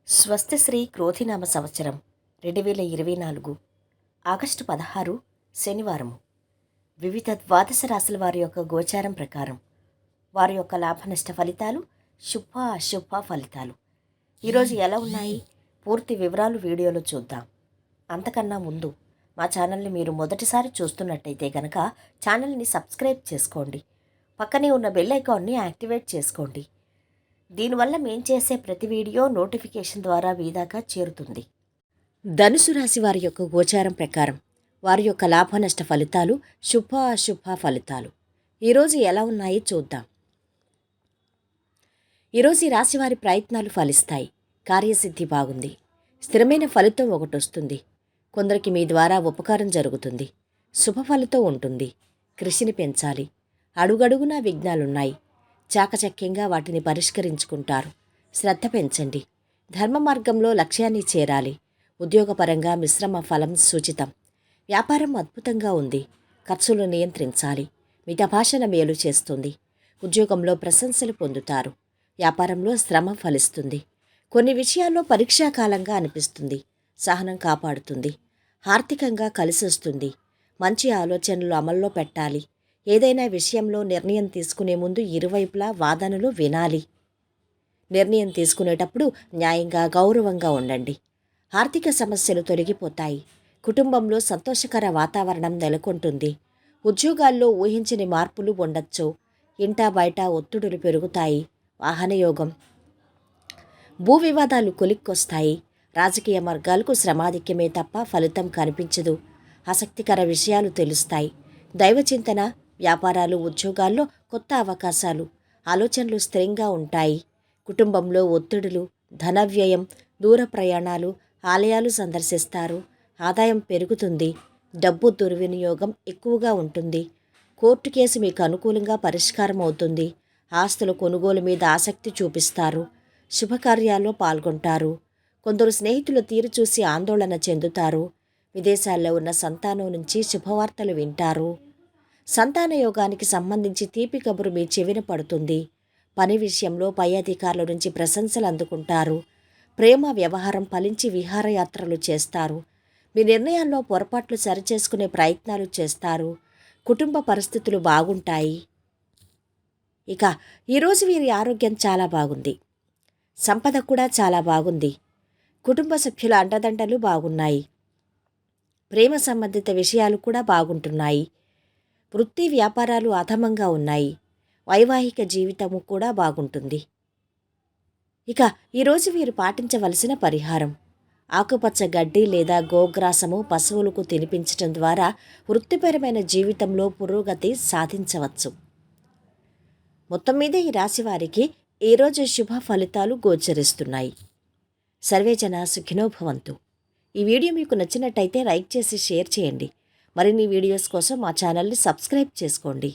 స్వస్తిశ్రీ క్రోధినామ సంవత్సరం 2024 ఆగస్టు 16 శనివారము. వివిధ ద్వాదశ రాశుల వారి యొక్క గోచారం ప్రకారం వారి యొక్క లాభనష్ట ఫలితాలు, శుభ అశుభ ఫలితాలు ఈరోజు ఎలా ఉన్నాయి పూర్తి వివరాలు వీడియోలో చూద్దాం. అంతకన్నా ముందు మా ఛానల్ని మీరు మొదటిసారి చూస్తున్నట్టయితే కనుక ఛానల్ని సబ్స్క్రైబ్ చేసుకోండి. పక్కనే ఉన్న బెల్ ఐకాన్ని యాక్టివేట్ చేసుకోండి. దీనివల్ల మేం చేసే ప్రతి వీడియో నోటిఫికేషన్ ద్వారా మీ దాకా చేరుతుంది. ధనుసు రాశి వారి యొక్క గోచారం ప్రకారం వారి యొక్క లాభనష్ట ఫలితాలు, శుభ అశుభ ఫలితాలు ఈరోజు ఎలా ఉన్నాయి చూద్దాం. ఈరోజు ఈ రాశి వారి ప్రయత్నాలు ఫలిస్తాయి. కార్యసిద్ధి బాగుంది. స్థిరమైన ఫలితం ఒకటి వస్తుంది. కొందరికి మీ ద్వారా ఉపకారం జరుగుతుంది. శుభ ఫలితం ఉంటుంది. కృషిని పెంచాలి. అడుగడుగునా విఘ్నాలున్నాయి. చాకచక్యంగా వాటిని పరిష్కరించుకుంటారు. శ్రద్ధ పెంచండి. ధర్మ మార్గంలో లక్ష్యాన్ని చేరాలి. ఉద్యోగపరంగా మిశ్రమ ఫలం సూచితం. వ్యాపారం అద్భుతంగా ఉంది. ఖర్చులు నియంత్రించాలి. మితభాషణ మేలు చేస్తుంది. ఉద్యోగంలో ప్రశంసలు పొందుతారు. వ్యాపారంలో శ్రమ ఫలిస్తుంది. కొన్ని విషయాల్లో పరీక్షాకాలంగా అనిపిస్తుంది. సహనం కాపాడుతుంది. ఆర్థికంగా కలిసొస్తుంది. మంచి ఆలోచనలు అమల్లో పెట్టాలి. ఏదైనా విషయంలో నిర్ణయం తీసుకునే ముందు ఇరువైపులా వాదనలు వినాలి. నిర్ణయం తీసుకునేటప్పుడు న్యాయంగా, గౌరవంగా ఉండండి. ఆర్థిక సమస్యలు తొలగిపోతాయి. కుటుంబంలో సంతోషకర వాతావరణం నెలకొంటుంది. ఉద్యోగాల్లో ఊహించని మార్పులు ఉండొచ్చు. ఇంటా బయట ఒత్తిడులు పెరుగుతాయి. వాహనయోగం. భూ వివాదాలు కొలిక్కొస్తాయి. రాజకీయ మార్గాలకు శ్రమాధిక్యమే తప్ప ఫలితం కనిపించదు. ఆసక్తికర విషయాలు తెలుస్తాయి. దైవచింతన, వ్యాపారాలు, ఉద్యోగాల్లో కొత్త అవకాశాలు, ఆలోచనలు స్థిరంగా ఉంటాయి. కుటుంబంలో ఒత్తిడులు, ధన వ్యయం, దూర ప్రయాణాలు, ఆలయాలు సందర్శిస్తారు. ఆదాయం పెరుగుతుంది. డబ్బు దుర్వినియోగం ఎక్కువగా ఉంటుంది. కోర్టు కేసు మీకు అనుకూలంగా పరిష్కారం అవుతుంది. ఆస్తుల కొనుగోలు మీద ఆసక్తి చూపిస్తారు. శుభకార్యాల్లో పాల్గొంటారు. కొందరు స్నేహితుల తీరు చూసి ఆందోళన చెందుతారు. విదేశాల్లో ఉన్న సంతానం నుంచి శుభవార్తలు వింటారు. సంతాన యోగానికి సంబంధించి తీపి కబురు మీ చెవిన పడుతుంది. పని విషయంలో పై అధికారుల నుంచి ప్రశంసలు అందుకుంటారు. ప్రేమ వ్యవహారం ఫలించి విహారయాత్రలు చేస్తారు. మీ నిర్ణయాల్లో పొరపాట్లు సరిచేసుకునే ప్రయత్నాలు చేస్తారు. కుటుంబ పరిస్థితులు బాగుంటాయి. ఇక ఈరోజు వీరి ఆరోగ్యం చాలా బాగుంది. సంపద కూడా చాలా బాగుంది. కుటుంబ సభ్యుల అండదండలు బాగున్నాయి. ప్రేమ సంబంధిత విషయాలు కూడా బాగుంటున్నాయి. వృత్తి వ్యాపారాలు అధమంగా ఉన్నాయి. వైవాహిక జీవితము కూడా బాగుంటుంది. ఇక ఈరోజు వీరు పాటించవలసిన పరిహారం: ఆకుపచ్చ గడ్డి లేదా గోగ్రాసము పశువులకు తినిపించడం ద్వారా వృత్తిపరమైన జీవితంలో పురోగతి సాధించవచ్చు. మొత్తం మీద ఈ రాశి వారికి ఈరోజు శుభ ఫలితాలు గోచరిస్తున్నాయి. సర్వేజన సుఖినో భవంతు. ఈ వీడియో మీకు నచ్చినట్టయితే లైక్ చేసి షేర్ చేయండి. మరిన్ని వీడియోస్ కోసం మా ఛానల్ని సబ్స్క్రైబ్ చేసుకోండి.